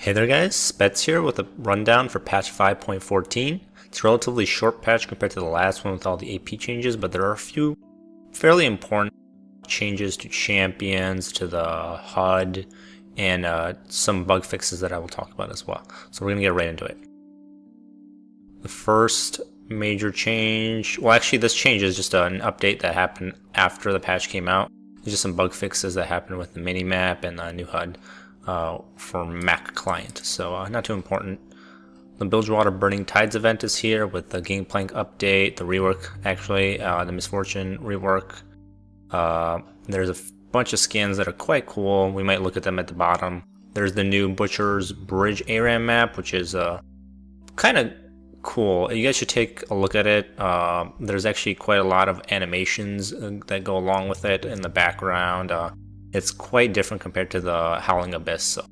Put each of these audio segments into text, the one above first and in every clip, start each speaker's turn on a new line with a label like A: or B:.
A: Hey there guys, Spets here with a rundown for patch 5.14. It's a relatively short patch compared to the last one with all the AP changes, but there are a few fairly important changes to champions, to the HUD, and some bug fixes that I will talk about as well. So we're going to get right into it. The first major change, well actually this change is just an update that happened after the patch came out. There's just some bug fixes that happened with the minimap and the new HUD. For Mac client, so not too important. The Bligewater Burning Tides event is here with the Gangplank update, the rework actually, the Misfortune rework. There's a bunch of skins that are quite cool. We might look at them at the bottom. There's the new Butcher's Bridge ARAM map, which is kind of cool. You guys should take a look at it. There's actually quite a lot of animations that go along with it in the background. It's quite different compared to the Howling Abyss, so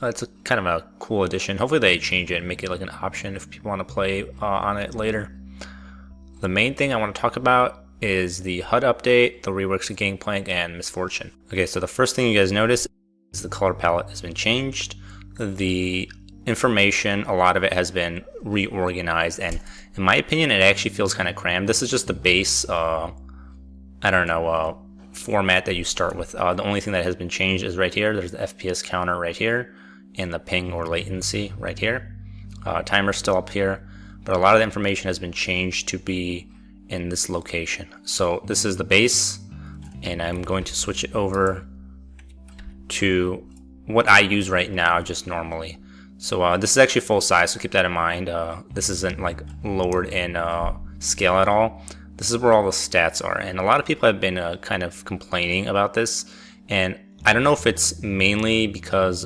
A: it's kind of a cool addition. Hopefully they change it and make it like an option if people want to play on it later. The main thing I want to talk about is the HUD update, the reworks of Gangplank, and Misfortune. Okay, so the first thing you guys notice is the color palette has been changed. The information, a lot of it has been reorganized, and in my opinion it actually feels kind of crammed. This is just the base, I don't know, format that you start with. The only thing that has been changed is right here. There's the FPS counter right here and the ping or latency right here. Timer's still up here, but a lot of the information has been changed to be in this location. So this is the base, and I'm going to switch it over to what I use right now just normally. So this is actually full size, so keep that in mind. This isn't like lowered in scale at all. This is where all the stats are, and a lot of people have been kind of complaining about this, and I don't know if it's mainly because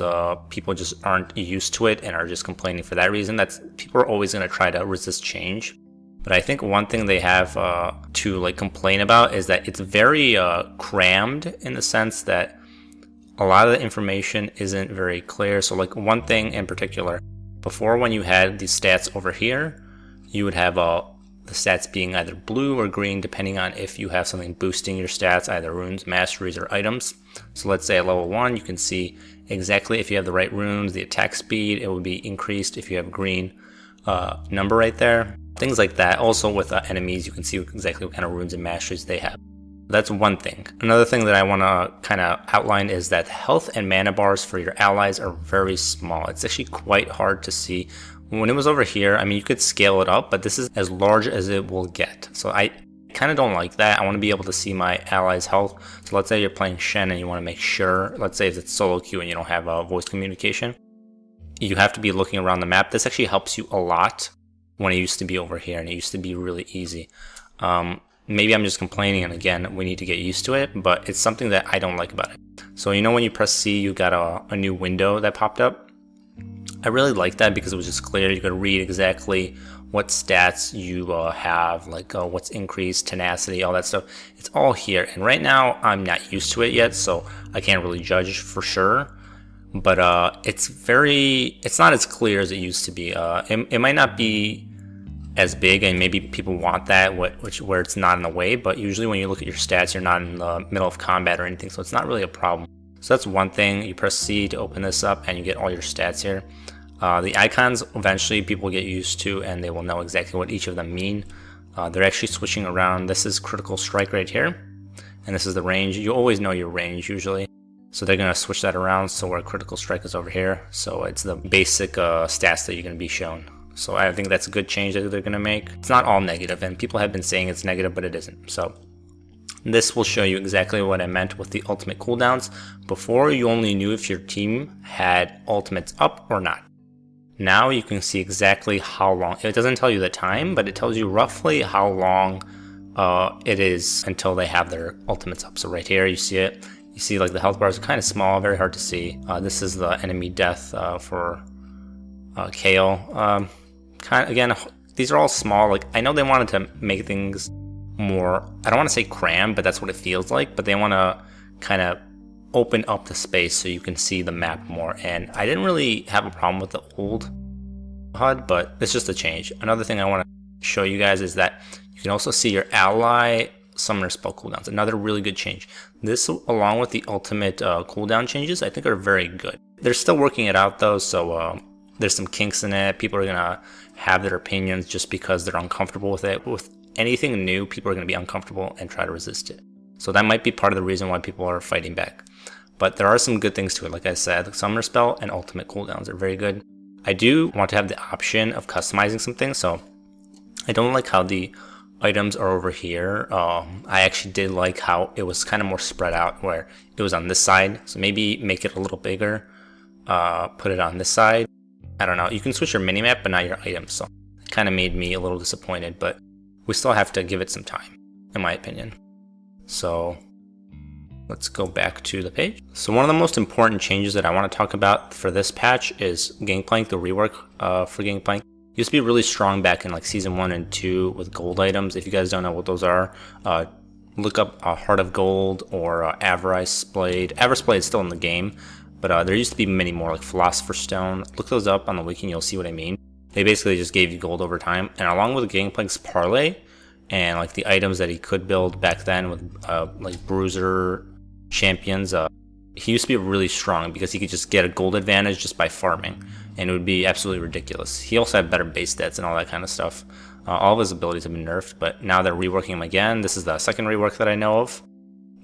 A: people just aren't used to it and are just complaining for that reason. People are always going to try to resist change, but I think one thing they have to like complain about is that it's very crammed in the sense that a lot of the information isn't very clear. So like one thing in particular, before when you had these stats over here, you would have the stats being either blue or green depending on if you have something boosting your stats, either runes, masteries, or items. So let's say at level 1 you can see exactly if you have the right runes, the attack speed, it will be increased if you have a green number right there. Things like that. Also with enemies you can see exactly what kind of runes and masteries they have. That's one thing. Another thing that I want to kind of outline is that health and mana bars for your allies are very small. It's actually quite hard to see. When it was over here, I mean, you could scale it up, but this is as large as it will get. So I kind of don't like that. I want to be able to see my allies' health. So let's say you're playing Shen and you want to make sure, let's say if it's solo queue and you don't have voice communication, you have to be looking around the map. This actually helps you a lot when it used to be over here, and it used to be really easy. Maybe I'm just complaining, and again, we need to get used to it, but it's something that I don't like about it. So you know when you press C, you got a new window that popped up? I really like that because it was just clear. You could read exactly what stats you have, like what's increased, tenacity, all that stuff. It's all here. And right now, I'm not used to it yet, so I can't really judge for sure. But it's not as clear as it used to be. It might not be as big, and maybe people want that, where it's not in the way. But usually when you look at your stats, you're not in the middle of combat or anything, so it's not really a problem. So that's one thing. You press C to open this up and you get all your stats here. The icons, eventually people get used to, and they will know exactly what each of them mean. They're actually switching around. This is critical strike right here, and this is the range. You always know your range usually. So they're going to switch that around, so where critical strike is over here. So it's the basic stats that you're going to be shown. So I think that's a good change that they're going to make. It's not all negative, and people have been saying it's negative, but it isn't. So this will show you exactly what I meant with the ultimate cooldowns. Before, you only knew if your team had ultimates up or not. Now you can see exactly how long. It doesn't tell you the time, but it tells you roughly how long it is until they have their ultimates up. So right here you see it. You see like the health bars are kind of small, very hard to see. This is the enemy death for KO. Again, these are all small. Like I know they wanted to make things more, I don't want to say cram, but that's what it feels like, but they want to kind of open up the space so you can see the map more. And I didn't really have a problem with the old HUD, but it's just a change. Another thing I want to show you guys is that you can also see your ally summoner spell cooldowns. Another really good change. This, along with the ultimate cooldown changes, I think are very good. They're still working it out though, so there's some kinks in it. People are gonna have their opinions just because they're uncomfortable with it. With anything new, people are gonna be uncomfortable and try to resist it. So that might be part of the reason why people are fighting back. But there are some good things to it. Like I said, the Summoner Spell and Ultimate cooldowns are very good. I do want to have the option of customizing some things, so I don't like how the items are over here. I actually did like how it was kind of more spread out, where it was on this side. So maybe make it a little bigger, put it on this side. I don't know. You can switch your minimap, but not your items. So it kind of made me a little disappointed, but we still have to give it some time, in my opinion. So let's go back to the page. So one of the most important changes that I want to talk about for this patch is Gangplank, the rework for Gangplank. Used to be really strong back in like season 1 and 2 with gold items. If you guys don't know what those are, look up Heart of Gold or Avarice Blade. Avarice Blade is still in the game, but there used to be many more, like Philosopher's Stone. Look those up on the wiki and you'll see what I mean. They basically just gave you gold over time. And along with Gangplank's Parlay and like the items that he could build back then with like Bruiser champions, he used to be really strong because he could just get a gold advantage just by farming, and it would be absolutely ridiculous. He also had better base stats and all that kind of stuff. All of his abilities have been nerfed, but now they're reworking him again. This is the second rework that I know of,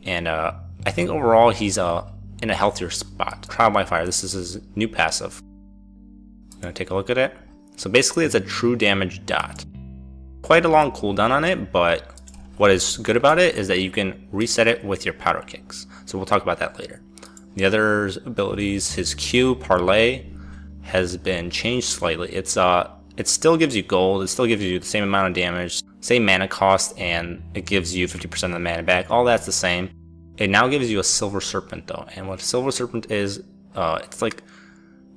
A: and I think overall he's in a healthier spot. Trial by Fire, this is his new passive. I'm gonna take a look at it. So basically it's a true damage dot. Quite a long cooldown on it, but what is good about it is that you can reset it with your powder kicks. So we'll talk about that later. The other abilities, his Q, Parlay, has been changed slightly. It still gives you gold, it still gives you the same amount of damage, same mana cost, and it gives you 50% of the mana back. All that's the same. It now gives you a Silver Serpent though, and what Silver Serpent is, it's like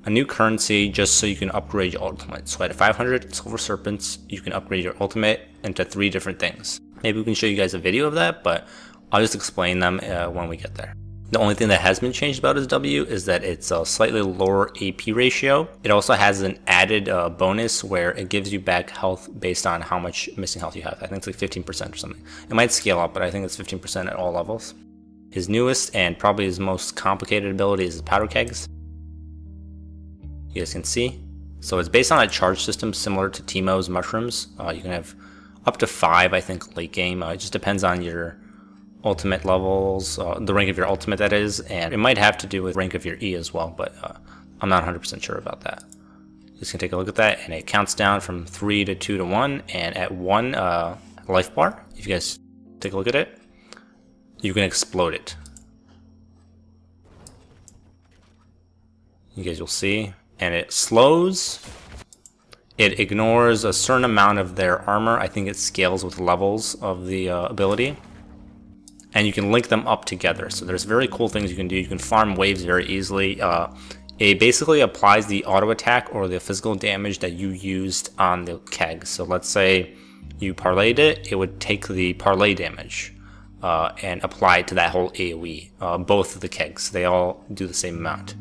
A: a new currency just so you can upgrade your ultimate. So at 500 Silver Serpents, you can upgrade your ultimate into 3 different things. Maybe we can show you guys a video of that, but I'll just explain them when we get there. The only thing that has been changed about his W is that it's a slightly lower AP ratio. It also has an added bonus where it gives you back health based on how much missing health you have. I think it's like 15% or something. It might scale up, but I think it's 15% at all levels. His newest and probably his most complicated ability is his Powder Kegs. You guys can see. So it's based on a charge system similar to Teemo's Mushrooms. You can have up to 5, I think, late game. It just depends on your ultimate levels, the rank of your ultimate that is, and it might have to do with rank of your E as well, but I'm not 100% sure about that. Just gonna take a look at that, and it counts down from 3 to 2 to 1, and at 1 life bar, if you guys take a look at it, you can explode it. You guys will see, and it slows. It ignores a certain amount of their armor. I think it scales with levels of the ability. And you can link them up together. So there's very cool things you can do. You can farm waves very easily. It basically applies the auto attack or the physical damage that you used on the keg. So let's say you parlayed it, it would take the parlay damage and apply it to that whole AoE. Both of the kegs, they all do the same amount.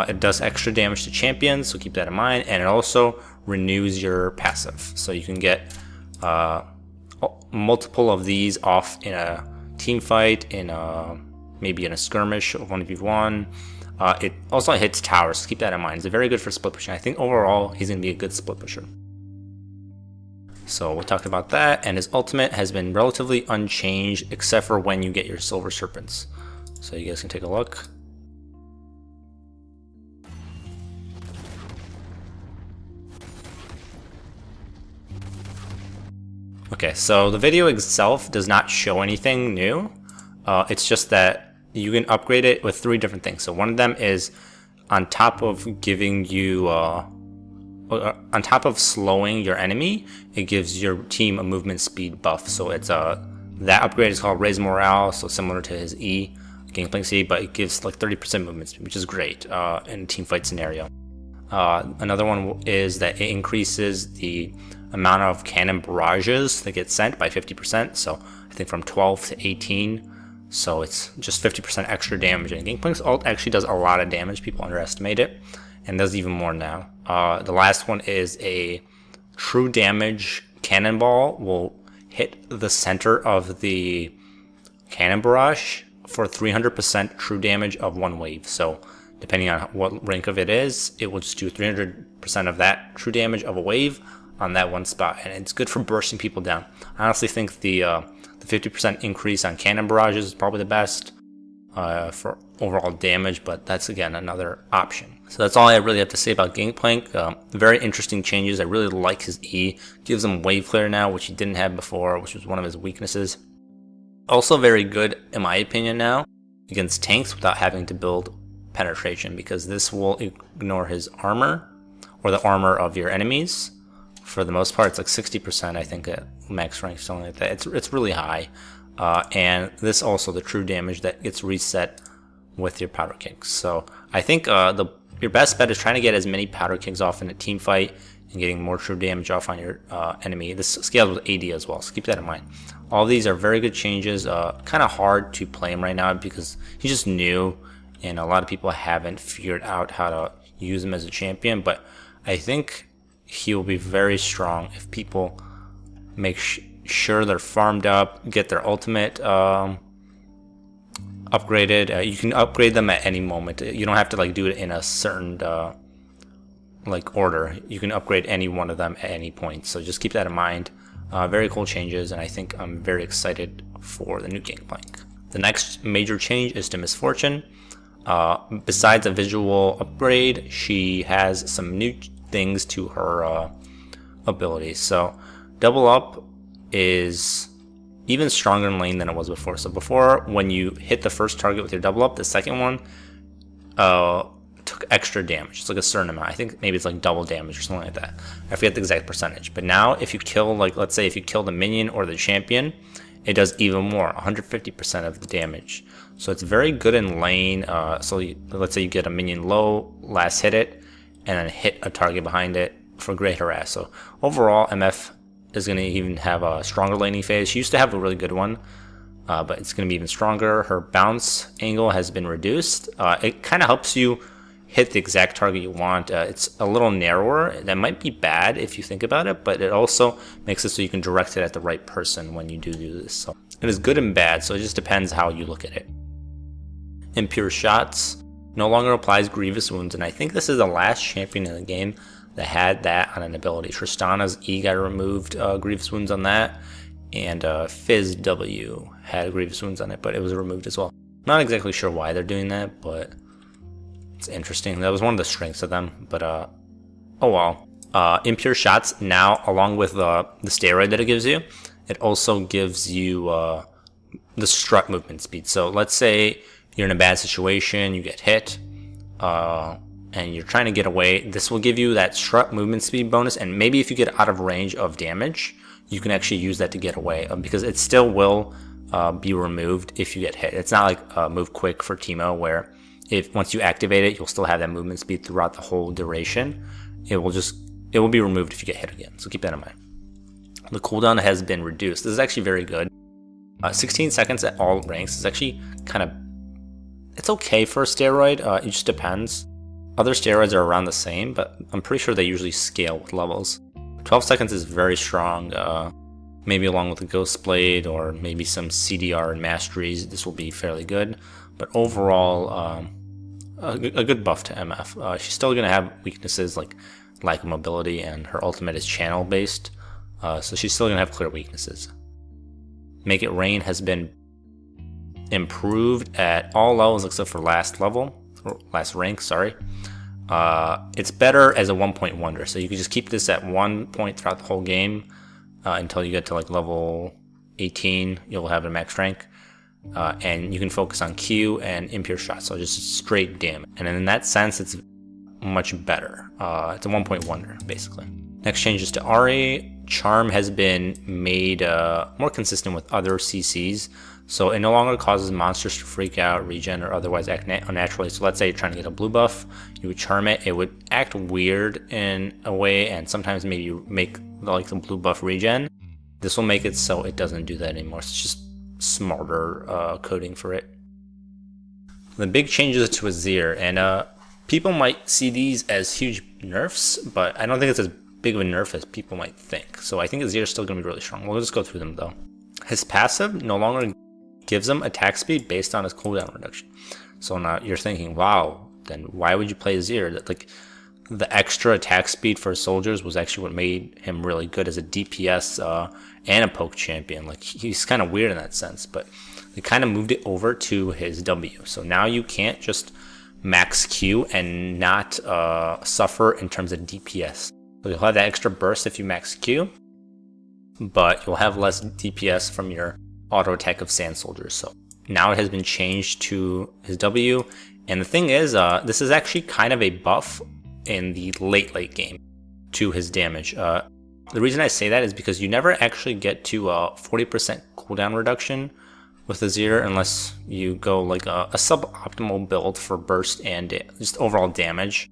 A: It does extra damage to champions, so keep that in mind. And it also renews your passive. So you can get multiple of these off in a team fight, in maybe in a skirmish of 1v1. It also hits towers, so keep that in mind. It's very good for split pushing. I think overall he's going to be a good split pusher. So we talked about that, and his ultimate has been relatively unchanged except for when you get your Silver Serpents. So you guys can take a look. Okay, so the video itself does not show anything new. It's just that you can upgrade it with 3 different things. So one of them is on top of giving you, on top of slowing your enemy, it gives your team a movement speed buff. So it's that upgrade is called Raise Morale, so similar to his E, Gangplank C, but it gives like 30% movement speed, which is great in a team fight scenario. Another one is that it increases the amount of cannon barrages that get sent by 50%, so I think from 12 to 18, so it's just 50% extra damage. And Gangplank's ult actually does a lot of damage. People underestimate it, and does even more now. The last one is a true damage cannonball will hit the center of the cannon barrage for 300% true damage of 1 wave. So depending on what rank of it is, it will just do 300% of that true damage of a wave on that one spot, and it's good for bursting people down. I honestly think the 50% increase on cannon barrages is probably the best for overall damage, but that's again another option. So that's all I really have to say about Gangplank. Very interesting changes. I really like his E. Gives him wave clear now, which he didn't have before, which was one of his weaknesses. Also very good, in my opinion now, against tanks without having to build penetration, because this will ignore his armor, or the armor of your enemies. For the most part, it's like 60%, I think, at max rank, something like that. It's really high. And this also, the true damage that gets reset with your powder kicks. So I think your best bet is trying to get as many powder kicks off in a team fight and getting more true damage off on your enemy. This scales with AD as well, so keep that in mind. All these are very good changes. Kind of hard to play him right now because he's just new, and a lot of people haven't figured out how to use him as a champion. But I think he will be very strong if people make sure they're farmed up, get their ultimate upgraded. You can upgrade them at any moment. You don't have to like do it in a certain like order. You can upgrade any one of them at any point. So just keep that in mind. Very cool changes, and I think I'm very excited for the new Gangplank. The next major change is to Misfortune. Besides a visual upgrade, she has some new things to her abilities. So double up is even stronger in lane than it was before. So before, when you hit the first target with your double up, the second one took extra damage. It's like a certain amount. I think maybe it's like double damage or something like that. I forget the exact percentage. But now if you kill, like let's say if you kill the minion or the champion, it does even more, 150% of the damage. So it's very good in lane. Let's say you get a minion low, last hit it, and then hit a target behind it for great harass. So overall, MF is going to even have a stronger laning phase. She used to have a really good one, but it's going to be even stronger. Her bounce angle has been reduced. It kind of helps you hit the exact target you want. It's a little narrower. That might be bad if you think about it, but it also makes it so you can direct it at the right person when you do this. So it is good and bad, so it just depends how you look at it. Impure Shots no longer applies Grievous Wounds, and I think this is the last champion in the game that had that on an ability. Tristana's E got removed Grievous Wounds on that, and Fizz W had Grievous Wounds on it, but it was removed as well. Not exactly sure why they're doing that, but it's interesting. That was one of the strengths of them, but oh well. Impure Shots now, along with the steroid that it gives you, it also gives you the strut movement speed. So let's say you're in a bad situation, you get hit, and you're trying to get away. This will give you that strut movement speed bonus, and maybe if you get out of range of damage, you can actually use that to get away, because it still will be removed if you get hit. It's not like Move Quick for Teemo, where once you activate it, you'll still have that movement speed throughout the whole duration. It will be removed if you get hit again, so keep that in mind. The cooldown has been reduced. This is actually very good. 16 seconds at all ranks is actually kind of, it's okay for a steroid. It just depends. Other steroids are around the same, but I'm pretty sure they usually scale with levels. 12 seconds is very strong. Maybe along with the Ghost Blade or maybe some CDR and Masteries, this will be fairly good. But overall, a good buff to MF. She's still going to have weaknesses like lack of mobility, and her ultimate is channel based. So she's still going to have clear weaknesses. Make It Rain has been improved at all levels except for last rank, sorry. It's better as a 1-point wonder, so you can just keep this at 1 point throughout the whole game until you get to like level 18. You'll have a max rank, and you can focus on Q and Impure Shots, so just straight damage. And in that sense, it's much better. It's a 1-point wonder, basically. Next changes to Ahri. Charm has been made more consistent with other CCs. So it no longer causes monsters to freak out, regen, or otherwise act unnaturally. So let's say you're trying to get a blue buff, you would charm it. It would act weird in a way, and sometimes maybe you make like the blue buff regen. This will make it so it doesn't do that anymore. It's just smarter coding for it. The big changes to Azir, and people might see these as huge nerfs, but I don't think it's as big of a nerf as people might think. So I think Azir is still going to be really strong. We'll just go through them though. His passive no longer gives him attack speed based on his cooldown reduction. So now you're thinking, wow, then why would you play Azir? That, like, the extra attack speed for soldiers was actually what made him really good as a DPS and a poke champion. Like, he's kind of weird in that sense, but they kind of moved it over to his W. So now you can't just max Q and not suffer in terms of DPS. So you'll have that extra burst if you max Q, but you'll have less DPS from your auto attack of sand soldiers. So now it has been changed to his W. And the thing is, this is actually kind of a buff in the late game to his damage. The reason I say that is because you never actually get to a 40% cooldown reduction with Azir unless you go like a suboptimal build for burst and just overall damage.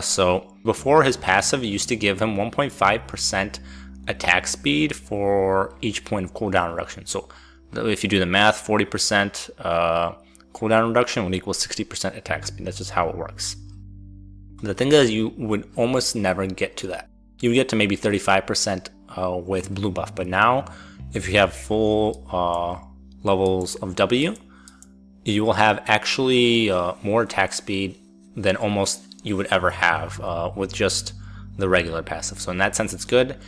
A: So before, his passive used to give him 1.5% attack speed for each point of cooldown reduction. So if you do the math, 40% cooldown reduction would equal 60% attack speed. That's just how it works. The thing is, you would almost never get to that. You would get to maybe 35% with blue buff, but now if you have full levels of W, you will have actually more attack speed than almost you would ever have with just the regular passive. So in that sense, it's good,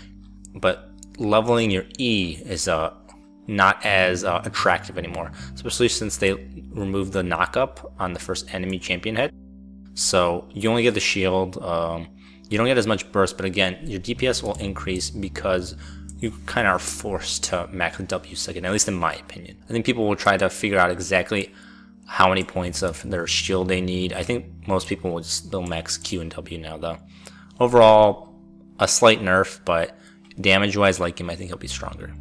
A: but leveling your E is not as attractive anymore, especially since they removed the knock-up on the first enemy champion head. So you only get the shield, you don't get as much burst, but again, your DPS will increase because you kind of are forced to max W second, at least in my opinion. I think people will try to figure out exactly how many points of their shield they need. I think most people will just still max Q and W now, though. Overall, a slight nerf, but damage-wise, like him, I think he'll be stronger.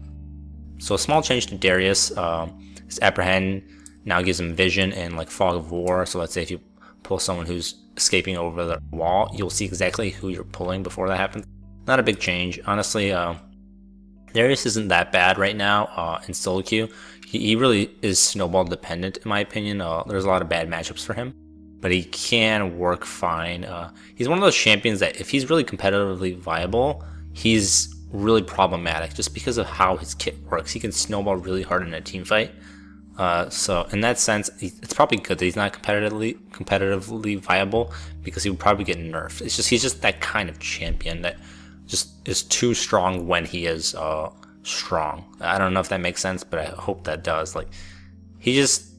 A: So a small change to Darius. His Apprehend now gives him vision and like Fog of War. So let's say if you pull someone who's escaping over the wall, you'll see exactly who you're pulling before that happens. Not a big change, honestly. Darius isn't that bad right now in solo queue. He really is snowball dependent, in my opinion. There's a lot of bad matchups for him, but he can work fine. He's one of those champions that if he's really competitively viable, he's really problematic just because of how his kit works. He can snowball really hard in a team fight. So in that sense, it's probably good that he's not competitively viable, because he would probably get nerfed. It's just he's just that kind of champion that just is too strong when he is strong. I don't know if that makes sense, but I hope that does. Like, he's just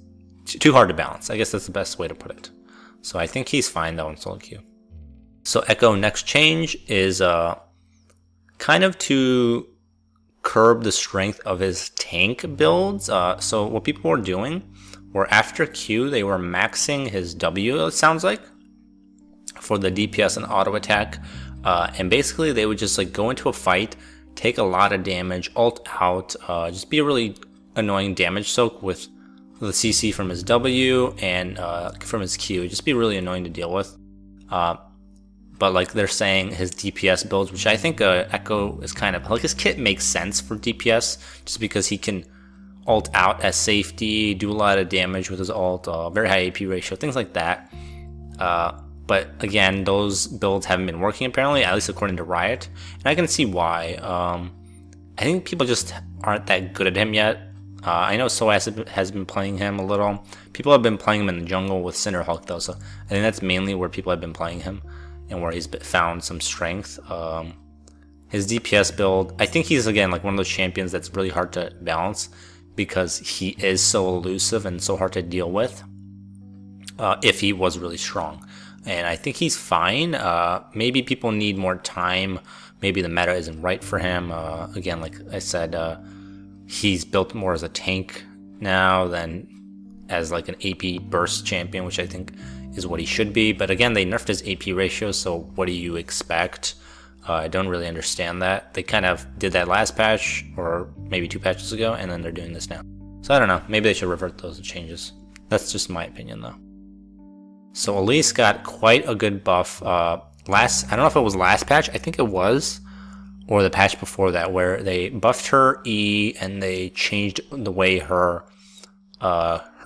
A: too hard to balance. I guess that's the best way to put it. So I think he's fine though in solo queue. So Ekko, next change is kind of to curb the strength of his tank builds. So what people were doing were after Q, they were maxing his W, it sounds like, for the DPS and auto attack. And basically they would just like go into a fight, take a lot of damage, ult out, just be a really annoying damage soak with the CC from his W and from his Q. Just be really annoying to deal with. But like they're saying his DPS builds, which I think Ekko is kind of like, his kit makes sense for DPS just because he can ult out as safety, do a lot of damage with his ult, very high AP ratio, things like that. But again, those builds haven't been working apparently, at least according to Riot, and I can see why. I think people just aren't that good at him yet. I know Soas has been playing him a little. People have been playing him in the jungle with Cinderhawk though, so I think that's mainly where people have been playing him and where he's found some strength. His DPS build, I think he's again like one of those champions that's really hard to balance because he is so elusive and so hard to deal with if he was really strong. And I think he's fine. Maybe people need more time. Maybe the meta isn't right for him. Again, like I said, he's built more as a tank now than as like an AP burst champion, which I think is what he should be. But again, they nerfed his AP ratio, so what do you expect? I don't really understand that. They kind of did that last patch, or maybe 2 patches ago, and then they're doing this now. So I don't know. Maybe they should revert those changes. That's just my opinion, though. So Elise got quite a good buff. I don't know if it was last patch. I think it was, or the patch before that, where they buffed her E and they changed the way her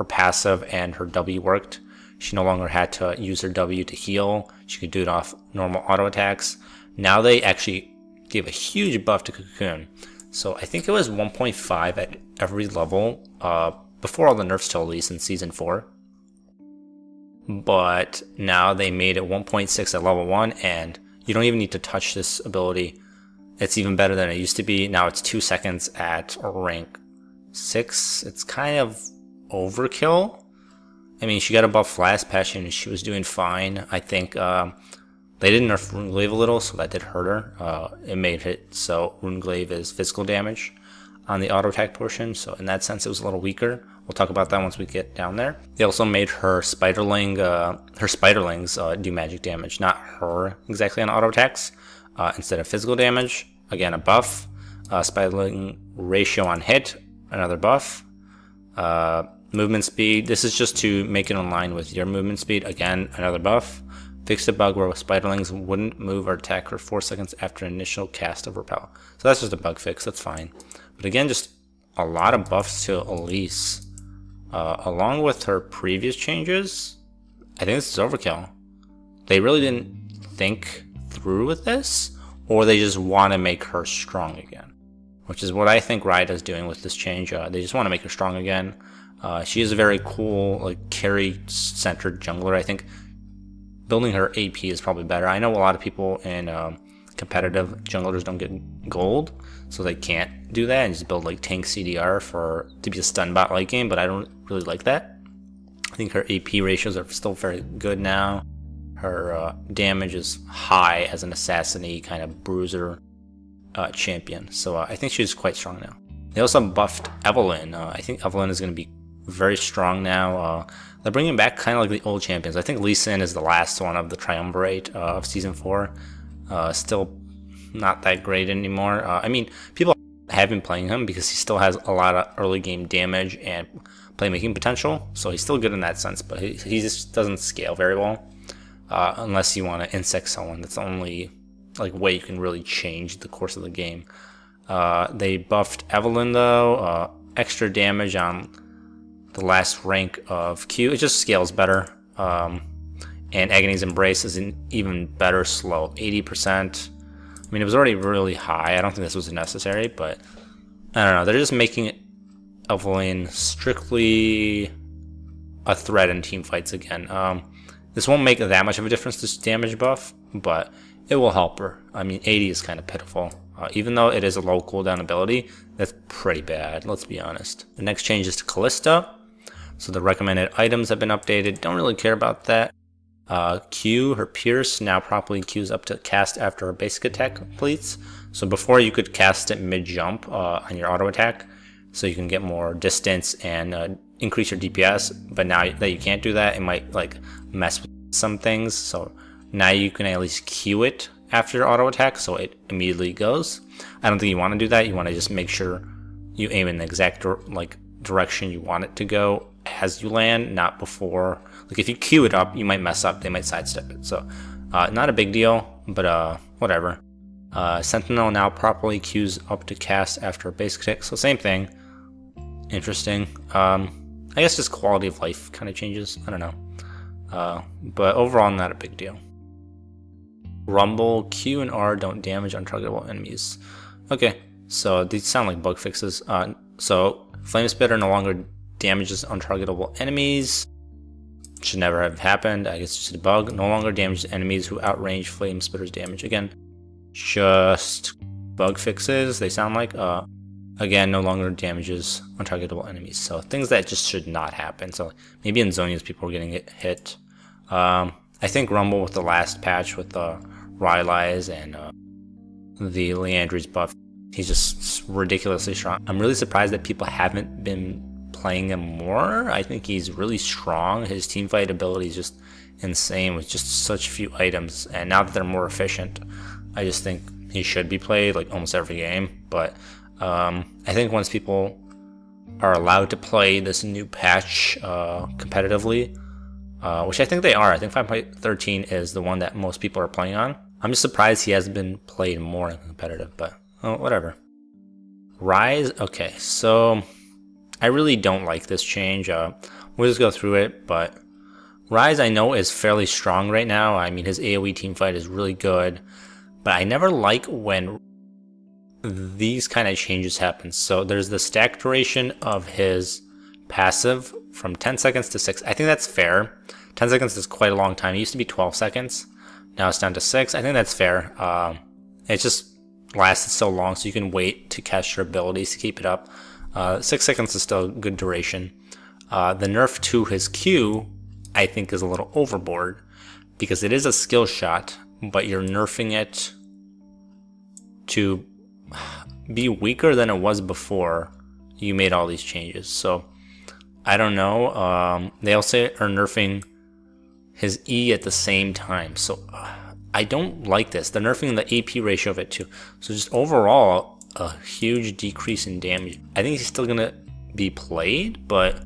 A: passive and her W worked. She no longer had to use her W to heal. She could do it off normal auto attacks. Now they actually gave a huge buff to Cocoon. So I think it was 1.5 at every level before all the nerfs to Elise in Season 4. but now they made it 1.6 at level 1, and you don't even need to touch this ability. It's even better than it used to be. Now it's 2 seconds at rank 6. It's kind of overkill. I mean, she got a buff last patch and she was doing fine. I think they did nerf Runeglaive a little, so that did hurt her. It made it so Runeglaive is physical damage on the auto attack portion, so in that sense it was a little weaker. We'll talk about that once we get down there. They also made her spiderlings do magic damage, not her exactly on auto attacks, instead of physical damage. Again, a buff. Spiderling ratio on hit, another buff. Movement speed, this is just to make it in line with your movement speed. Again, another buff. Fixed a bug where spiderlings wouldn't move or attack for 4 seconds after initial cast of repel. So that's just a bug fix, that's fine. But again, just a lot of buffs to Elise. Along with her previous changes, I think this is overkill. They really didn't think through with this, or they just want to make her strong again, which is what I think Ryze is doing with this change. They just want to make her strong again. She is a very cool, like, carry-centered jungler. I think building her AP is probably better. I know a lot of people in competitive junglers don't get gold, so they can't do that and just build like tank CDR to be a stun bot late game, but I don't really like that. I think her AP ratios are still very good now. Her damage is high as an assassin-y kind of bruiser champion, so I think she's quite strong now. They also buffed Evelynn. I think Evelynn is going to be very strong now. They're bringing back kind of like the old champions. I think Elise is the last one of the triumvirate of Season 4. Still not that great anymore. I mean, people have been playing him because he still has a lot of early game damage and playmaking potential, so he's still good in that sense, but he just doesn't scale very well unless you want to insect someone. That's the only way you can really change the course of the game. They buffed Evelynn though, extra damage on the last rank of Q. It just scales better. And Agony's Embrace is an even better slow, 80%. I mean, it was already really high. I don't think this was necessary, but I don't know. They're just making Evelynn strictly a threat in team fights again. This won't make that much of a difference, this damage buff, but it will help her. I mean, 80 is kind of pitiful. Even though it is a low cooldown ability, that's pretty bad, let's be honest. The next change is to Kalista. So the recommended items have been updated. Don't really care about that. Q, her Pierce, now properly Qs up to cast after her basic attack completes. So before you could cast it mid-jump on your auto attack, so you can get more distance and increase your DPS. But now that you can't do that, it might mess with some things. So now you can at least Q it after your auto attack, so it immediately goes. I don't think you want to do that. You want to just make sure you aim in the exact direction you want it to go as you land, not before. If you queue it up, you might mess up. They might sidestep it. So not a big deal, but whatever. Sentinel now properly queues up to cast after a basic attack. So same thing. Interesting. I guess just quality of life kind of changes. I don't know. But overall, not a big deal. Rumble, Q and R don't damage untargetable enemies. Okay, so these sound like bug fixes. So Flame Spitter no longer damages untargetable enemies. Should never have happened. I guess it's just a bug. No longer damages enemies who outrange Flame Spitter's damage. Again, just bug fixes, they sound like. Again, no longer damages untargetable enemies. So things that just should not happen. So maybe in Zonias people are getting hit. I think Rumble with the last patch with the Ryze and the Leandry's buff, he's just ridiculously strong. I'm really surprised that people haven't been playing him more. I think he's really strong. His teamfight ability is just insane with just such few items. And now that they're more efficient, I just think he should be played almost every game. But I think once people are allowed to play this new patch competitively, which I think they are. I think 5.13 is the one that most people are playing on. I'm just surprised he hasn't been played more in competitive, but whatever. Ryze, okay, so I really don't like this change. We'll just go through it, but Ryze I know is fairly strong right now. I mean, his AoE teamfight is really good, but I never like when these kind of changes happen. So there's the stack duration of his passive from 10 seconds to 6. I think that's fair. 10 seconds is quite a long time. It used to be 12 seconds. Now it's down to 6. I think that's fair. It just lasted so long, so you can wait to catch your abilities to keep it up. 6 seconds is still a good duration. The nerf to his Q, I think, is a little overboard because it is a skill shot, but you're nerfing it to be weaker than it was before you made all these changes. So I don't know. They also are nerfing his E at the same time. So I don't like this. They're nerfing the AP ratio of it too. So just overall, a huge decrease in damage. I think he's still going to be played, but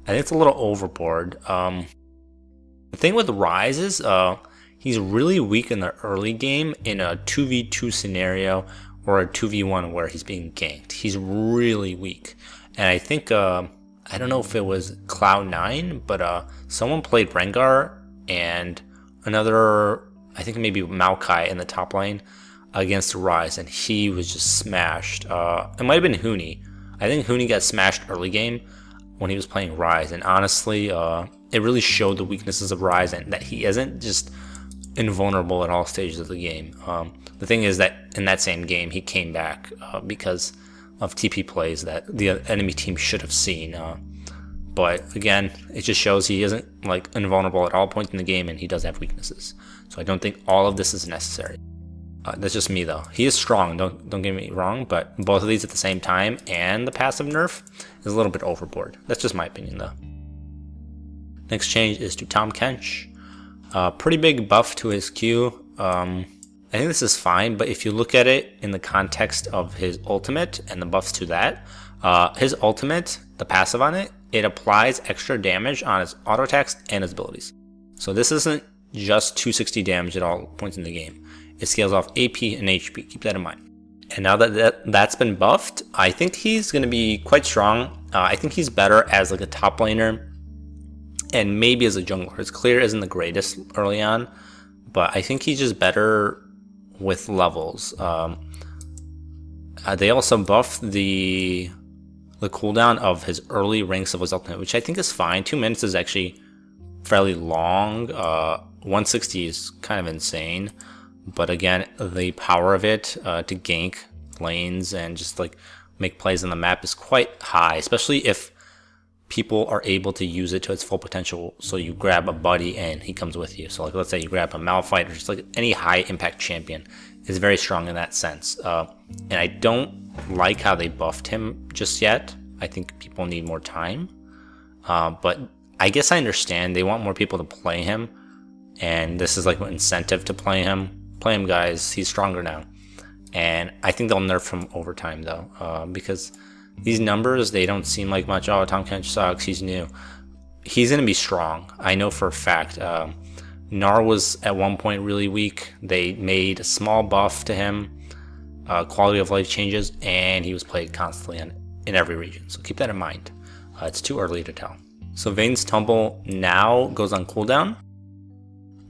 A: I think it's a little overboard. The thing with Ryze is he's really weak in the early game in a 2v2 scenario or a 2v1 where he's being ganked. He's really weak. And I think, I don't know if it was Cloud9, but someone played Rengar and another, I think maybe Maokai in the top lane against Ryze, and he was just smashed. It might have been Huni. I think Huni got smashed early game when he was playing Ryze, and honestly, it really showed the weaknesses of Ryze and that he isn't just invulnerable at all stages of the game. The thing is that in that same game, he came back because of TP plays that the enemy team should have seen. But again, it just shows he isn't like invulnerable at all points in the game, and he does have weaknesses. So I don't think all of this is necessary. That's just me though. He is strong, don't get me wrong, but both of these at the same time and the passive nerf is a little bit overboard. That's just my opinion though. Next change is to Tahm Kench. Pretty big buff to his Q. I think this is fine, but if you look at it in the context of his ultimate and the buffs to that, his ultimate, the passive on it, it applies extra damage on his auto attacks and his abilities. So this isn't just 260 damage at all points in the game. It scales off AP and HP, keep that in mind. And now that that's been buffed, I think he's going to be quite strong. I think he's better as like a top laner and maybe as a jungler. His clear isn't the greatest early on, but I think he's just better with levels. They also buffed the cooldown of his early ranks of his ultimate, which I think is fine. 2 minutes is actually fairly long. 160 is kind of insane. But again, the power of it to gank lanes and just like make plays on the map is quite high, especially if people are able to use it to its full potential. So you grab a buddy and he comes with you. So like let's say you grab a Malphite or just like any high impact champion is very strong in that sense. And I don't like how they buffed him just yet. I think people need more time. But I guess I understand they want more people to play him, and this is like an incentive to play him. Play him, guys. He's stronger now. And I think they'll nerf him over time, though, because these numbers, they don't seem like much. Oh, Tahm Kench sucks. He's new. He's going to be strong. I know for a fact. Gnar was at one point really weak. They made a small buff to him, quality of life changes, and he was played constantly in every region. So keep that in mind. It's too early to tell. So Vayne's Tumble now goes on cooldown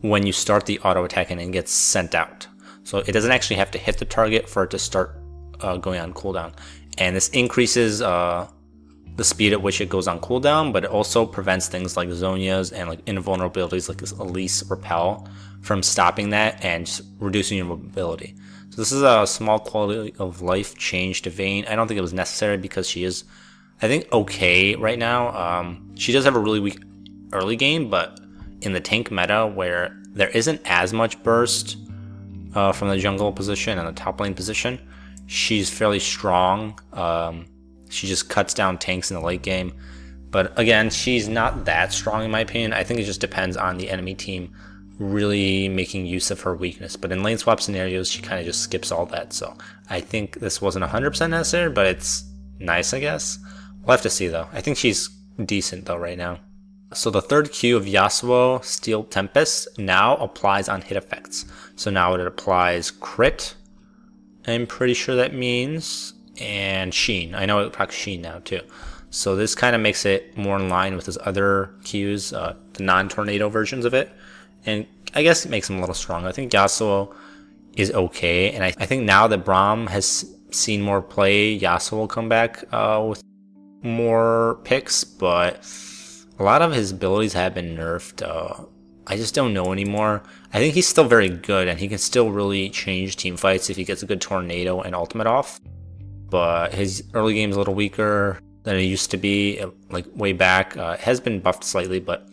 A: when you start the auto attack and it gets sent out. So it doesn't actually have to hit the target for it to start going on cooldown. And this increases the speed at which it goes on cooldown, but it also prevents things like Zhonya's and like invulnerabilities like this Elise repel from stopping that and just reducing your mobility. So this is a small quality of life change to Vayne. I don't think it was necessary because she is, I think, okay right now. She does have a really weak early game, but in the tank meta where there isn't as much burst from the jungle position and the top lane position, she's fairly strong. She just cuts down tanks in the late game. But again, she's not that strong in my opinion. I think it just depends on the enemy team really making use of her weakness. But in lane swap scenarios, she kind of just skips all that. So I think this wasn't 100% necessary, but it's nice, I guess. We'll have to see though. I think she's decent though right now. So the third Q of Yasuo, Steel Tempest, now applies on hit effects. So now it applies crit, I'm pretty sure that means, and Sheen. I know it procs Sheen now too. So this kind of makes it more in line with his other Qs, the non-tornado versions of it. And I guess it makes him a little stronger. I think Yasuo is okay. And I think now that Braum has seen more play, Yasuo will come back with more picks. But A lot of his abilities have been nerfed. I just don't know anymore. I think he's still very good, and he can still really change team fights if he gets a good tornado and ultimate off. But his early game's a little weaker than it used to be, like way back. It has been buffed slightly, but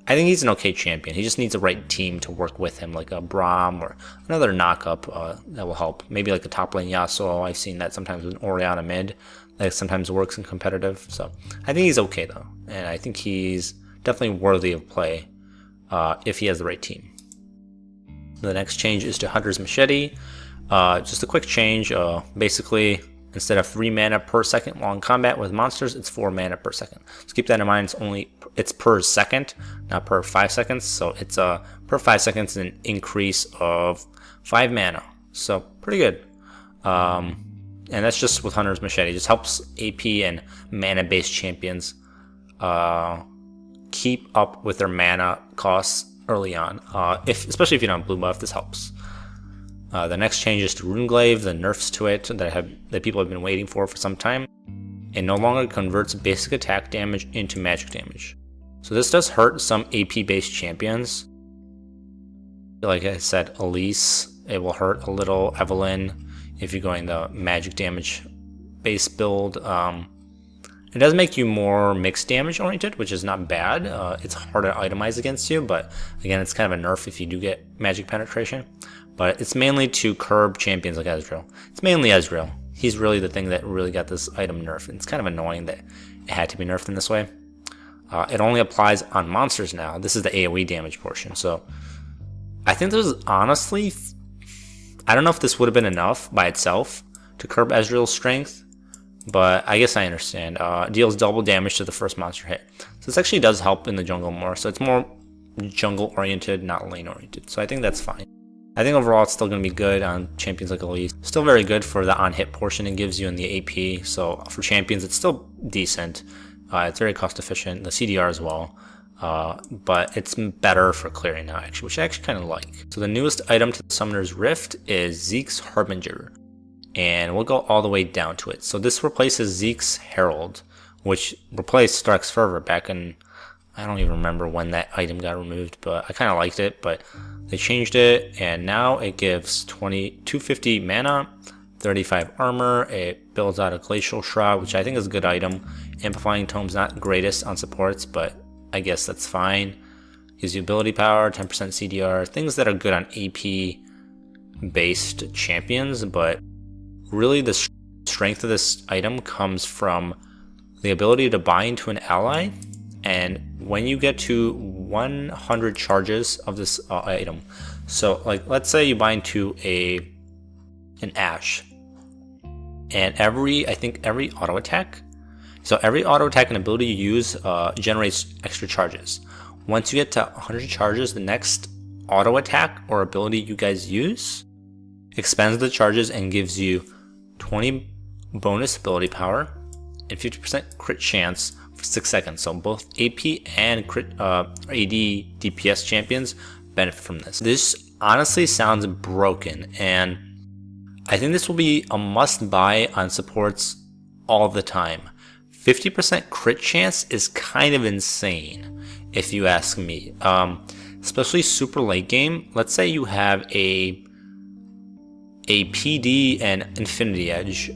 A: I think he's an okay champion. He just needs the right team to work with him, like a Braum or another knockup that will help. Maybe like a top lane Yasuo. I've seen that sometimes with Orianna mid. That sometimes works in competitive. So I think he's okay though, and I think he's definitely worthy of play if he has the right team. The next change is to Hunter's Machete. Just a quick change. Basically, instead of 3 mana per second long combat with monsters, it's 4 mana per second. So keep that in mind. It's per second, not per 5 seconds. So it's per 5 seconds an increase of 5 mana. So pretty good. And that's just with Hunter's Machete. It just helps AP and mana-based champions keep up with their mana costs early on. Especially if you don't blue buff, this helps. The next change is to Runeglaive, the nerfs to it that people have been waiting for some time. It no longer converts basic attack damage into magic damage. So this does hurt some AP-based champions. Like I said, Elise, it will hurt a little. Evelynn, if you're going the magic damage base build. It does make you more mixed damage oriented, which is not bad. It's hard to itemize against you, but again, it's kind of a nerf if you do get magic penetration. But it's mainly to curb champions like Ezreal. It's mainly Ezreal. He's really the thing that really got this item nerfed. And it's kind of annoying that it had to be nerfed in this way. It only applies on monsters now. This is the AoE damage portion. So I think this is honestly, I don't know if this would have been enough by itself to curb Ezreal's strength, but I guess I understand. Deals double damage to the first monster hit. So this actually does help in the jungle more. So it's more jungle oriented, not lane oriented. So I think that's fine. I think overall it's still going to be good on champions like Elise. Still very good for the on-hit portion it gives you in the AP. So for champions, it's still decent. It's very cost efficient. The CDR as well. But it's better for clearing now, actually, which I actually kind of like. So the newest item to the Summoner's Rift is Zeke's Harbinger. And we'll go all the way down to it. So this replaces Zeke's Herald, which replaced Stark's Fervor back in, I don't even remember when that item got removed, but I kind of liked it. But they changed it, and now it gives 250 mana, 35 armor. It builds out a Glacial Shroud, which I think is a good item. Amplifying Tome's not greatest on supports, but I guess that's fine. Gives you ability power, 10% CDR, things that are good on AP-based champions, but really the strength of this item comes from the ability to bind to an ally, and when you get to 100 charges of this item, so like let's say you bind to an Ashe, and every auto attack, so every auto attack and ability you use generates extra charges. Once you get to 100 charges, the next auto attack or ability you guys use expends the charges and gives you 20 bonus ability power and 50% crit chance for 6 seconds. So both AP and crit AD DPS champions benefit from this. This honestly sounds broken, and I think this will be a must buy on supports all the time. 50% crit chance is kind of insane if you ask me. Especially super late game. Let's say you have a PD and Infinity Edge,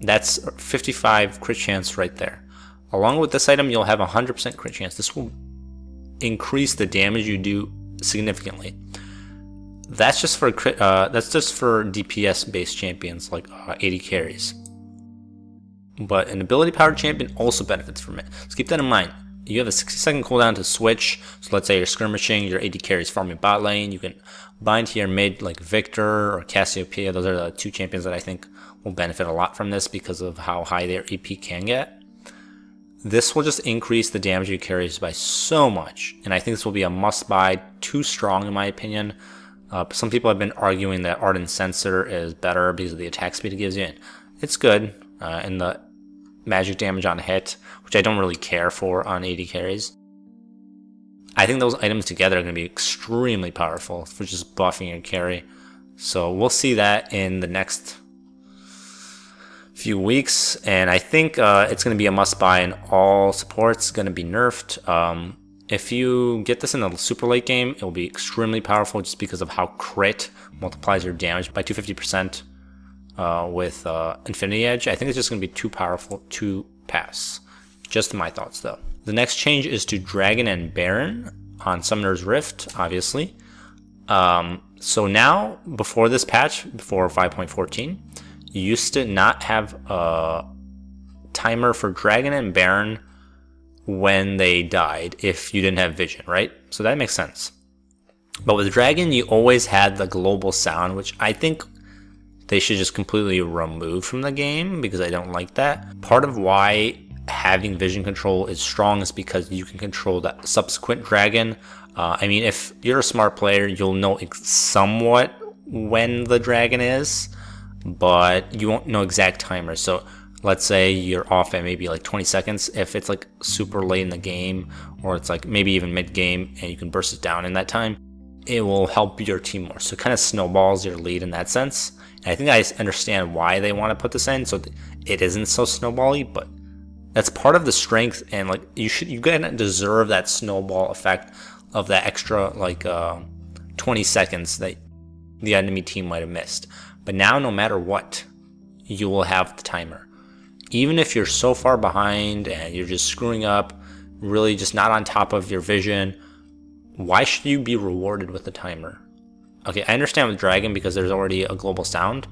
A: that's 55 crit chance right there. Along with this item, you'll have 100% crit chance. This will increase the damage you do significantly. That's just for DPS based champions like AD carries. But an ability powered champion also benefits from it. So keep that in mind. You have a 60-second cooldown to switch. So let's say you're skirmishing, your AD carries farming bot lane. You can bind to your mid like Victor or Cassiopeia. Those are the two champions that I think will benefit a lot from this because of how high their AP can get. This will just increase the damage it carries by so much. And I think this will be a must buy. Too strong in my opinion. Some people have been arguing that Ardent Censer is better because of the attack speed it gives you. It's good. And the magic damage on hit, which I don't really care for on AD carries. I think those items together are going to be extremely powerful for just buffing your carry. So we'll see that in the next few weeks, and I think it's going to be a must-buy in all supports. It's going to be nerfed. If you get this in the super late game, it will be extremely powerful just because of how crit multiplies your damage by 250% with Infinity Edge. I think it's just going to be too powerful to pass. Just my thoughts, though. The next change is to Dragon and Baron on Summoner's Rift, obviously. So now, before this patch, before 5.14, you used to not have a timer for Dragon and Baron when they died if you didn't have vision, right? So that makes sense. But with Dragon, you always had the global sound, which I think they should just completely remove from the game because I don't like that. Part of why having vision control is strong is because you can control that subsequent dragon. I mean, if you're a smart player, you'll know somewhat when the dragon is, but you won't know exact timers. So let's say you're off at maybe like 20 seconds. If it's like super late in the game, or it's like maybe even mid game and you can burst it down in that time, it will help your team more. So it kind of snowballs your lead in that sense. And I think I understand why they want to put this in, so it isn't so snowbally, but that's part of the strength, and like you gotta deserve that snowball effect of that extra like 20 seconds that the enemy team might have missed. But now, no matter what, you will have the timer. Even if you're so far behind and you're just screwing up, really just not on top of your vision, why should you be rewarded with the timer? Okay, I understand with Dragon because there's already a global sound,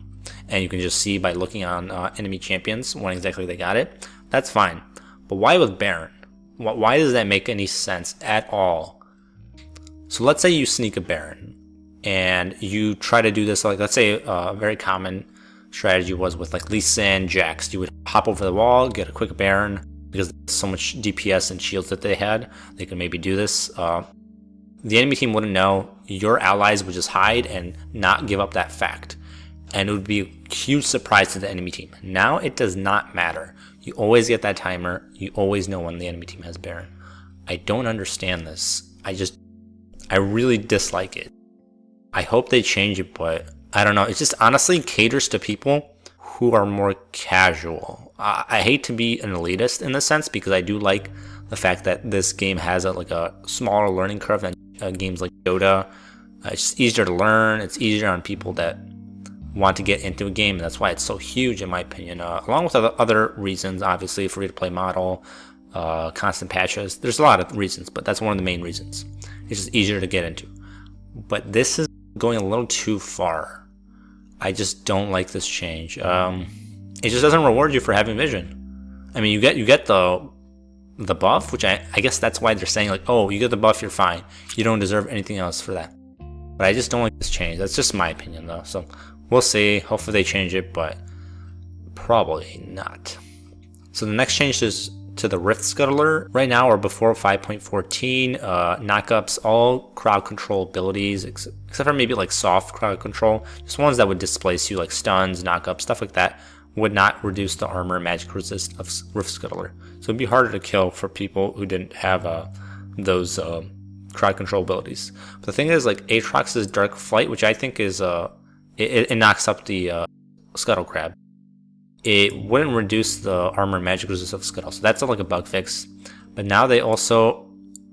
A: and you can just see by looking on enemy champions when exactly they got it. That's fine. But why with Baron? Why does that make any sense at all? So let's say you sneak a Baron, and you try to do this, like let's say a very common strategy was with like Lee Sin, Jax. You would hop over the wall, get a quick Baron, because there's so much DPS and shields that they had, they could maybe do this. The enemy team wouldn't know. Your allies would just hide and not give up that fact. And it would be a huge surprise to the enemy team. Now it does not matter. You always get that timer. You always know when the enemy team has Baron. I don't understand this. I really dislike it. I hope they change it, but I don't know. It just honestly caters to people who are more casual. I hate to be an elitist in this sense because I do like the fact that this game has a smaller learning curve than games like Dota. It's just easier to learn. It's easier on people that want to get into a game, and that's why it's so huge in my opinion, along with other reasons. Obviously, free to play model, constant patches, there's a lot of reasons, but that's one of the main reasons. It's just easier to get into. But this is going a little too far. I just don't like this change. It just doesn't reward you for having vision. I mean, you get the buff, which I guess that's why they're saying like, oh, you get the buff, you're fine, you don't deserve anything else for that. But I just don't like this change. That's just my opinion though, so we'll see. Hopefully they change it, but probably not. So the next change is to the Rift Scuttler. Right now, or before 5.14, knockups, all crowd control abilities, except for maybe like soft crowd control, just ones that would displace you, like stuns, knockups, stuff like that, would not reduce the armor magic resist of Rift Scuttler. So it'd be harder to kill for people who didn't have those crowd control abilities. But the thing is, like Aatrox's Dark Flight, which I think is it knocks up the Scuttle Crab. It wouldn't reduce the armor magic resist of Scuttle, so that's like a bug fix. But now they also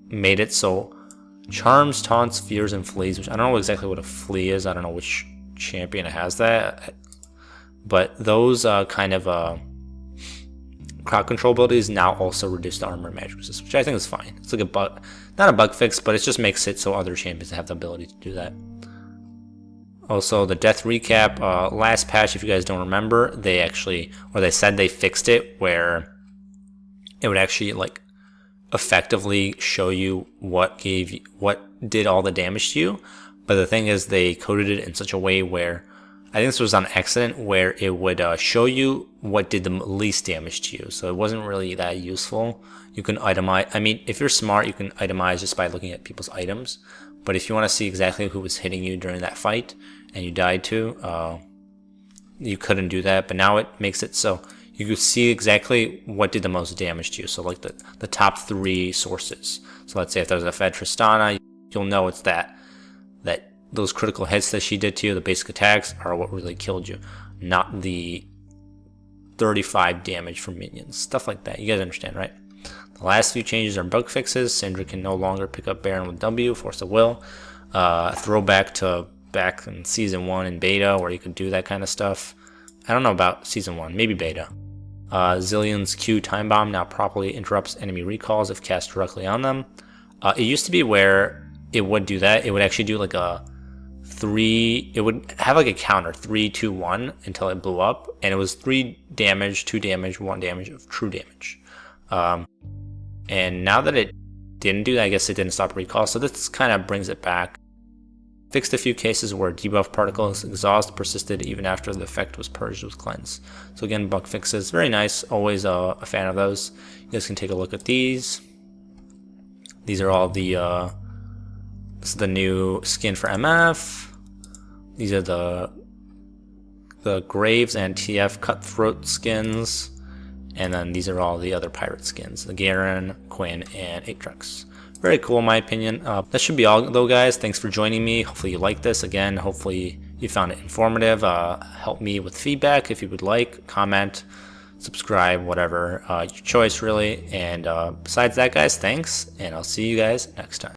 A: made it so charms, taunts, fears, and fleas, which I don't know exactly what a flea is. I don't know which champion has that. But those kind of crowd control abilities now also reduce the armor magic resist, which I think is fine. It's like a bug, not a bug fix, but it just makes it so other champions have the ability to do that. Also, the death recap, last patch, if you guys don't remember, they said they fixed it where it would actually like effectively show you what did all the damage to you. But the thing is, they coded it in such a way where, I think this was on accident, where it would show you what did the least damage to you. So it wasn't really that useful. You can itemize. I mean, if you're smart, you can itemize just by looking at people's items. But if you want to see exactly who was hitting you during that fight and you died too, you couldn't do that. But now it makes it so you can see exactly what did the most damage to you. So like the top 3 sources. So let's say if there's a Fed Tristana, you'll know it's that those critical hits that she did to you, the basic attacks, are what really killed you, not the 35 damage from minions, stuff like that. You guys understand, right? The last few changes are bug fixes. Syndra can no longer pick up Baron with W, Force of Will. Throwback to back in Season 1 in beta where you could do that kind of stuff. I don't know about Season 1, maybe beta. Zillion's Q Time Bomb now properly interrupts enemy recalls if cast directly on them. It used to be where it would do that. It would actually do like a 3, it would have like a counter, 3, 2, 1 until it blew up. And it was 3 damage, 2 damage, 1 damage of true damage. And now that it didn't do that, I guess it didn't stop recall. So this kind of brings it back. Fixed a few cases where debuff particles exhaust persisted even after the effect was purged with cleanse. So again, bug fixes, very nice. Always a fan of those. You guys can take a look at these. These are all the this is the new skin for MF. These are the Graves and TF Cutthroat skins. And then these are all the other pirate skins. The Garen, Quinn, and Aatrox. Very cool in my opinion. That should be all though, guys. Thanks for joining me. Hopefully you liked this. Again, hopefully you found it informative. Help me with feedback if you would like. Comment, subscribe, whatever. Your choice really. And besides that, guys, thanks. And I'll see you guys next time.